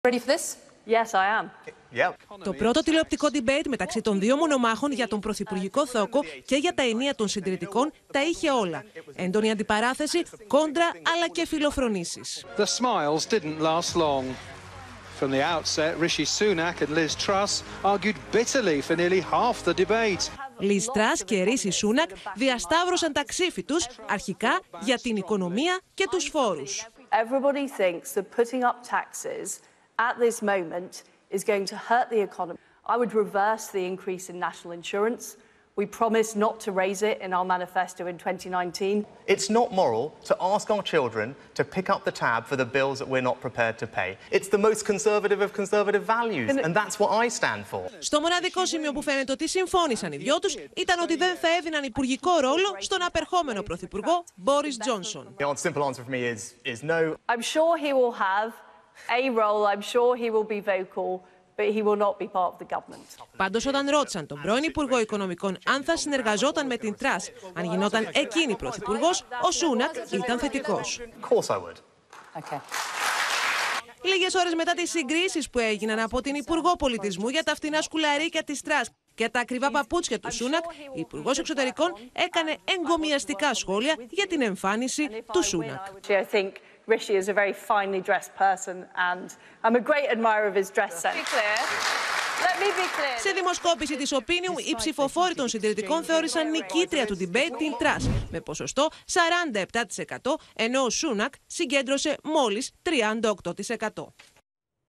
Ready for this? Yes, I am. Yep. Το πρώτο τηλεοπτικό debate μεταξύ των δύο μονομάχων για τον πρωθυπουργικό θόκο και για τα ενία των συντηρητικών τα είχε όλα. Έντονη αντιπαράθεση, κόντρα αλλά και φιλοφρονήσεις. The smiles didn't last long. From the outset, Sούνακ and Λιζ Τρας argued bitterly for nearly half the debate. Λιζ Τρας και Σούνακ διασταύρωσαν τα ξύφη τους, αρχικά για την οικονομία και τους φόρους. Everybody thinks that putting up taxes at this moment is going to hurt the economy. I would reverse the increase in national insurance. We promised not to raise it in our manifesto in 2019. It's not moral to ask our children to pick up the tab for the bills that we're not prepared to pay. It's the most conservative of conservative values, and that's what I stand for. Στο μοναδικό σημείο που φαίνεται ότι συμφώνησαν οι δυο τους ήταν ότι δεν θα έδιναν υπουργικό ρόλο στον απερχόμενο πρωθυπουργό Τζόνσον. The simple answer for me is no. I'm sure he will have a role. I'm sure he will be vocal. But he will not be part of the government. Πάντως, όταν ρώτησαν τον πρώην Υπουργό Οικονομικών αν θα συνεργαζόταν με την Τρας, αν γινόταν εκείνη πρωθυπουργός, ο Σούνακ ήταν θετικός. Of course I would. Okay. Λίγες ώρες μετά τις συγκρίσεις που έγιναν από την Υπουργό Πολιτισμού για τα φτηνά σκουλαρίκια της Τρας και τα ακριβά παπούτσια του Σούνακ, η Υπουργός Εξωτερικών έκανε εγκομιαστικά σχόλια για την εμφάνιση του Σούνακ. Rishi is a very finely dressed person and I'm a great admirer of his dress sense. Let me be clear. Σε δημοσκόπηση της Opinion, οι ψηφοφόροι των Συντηρητικών θεώρησαν νικήτρια του debate την Τρας με ποσοστό 47%, ενώ ο Σούνακ συγκέντρωσε μόλις 38%.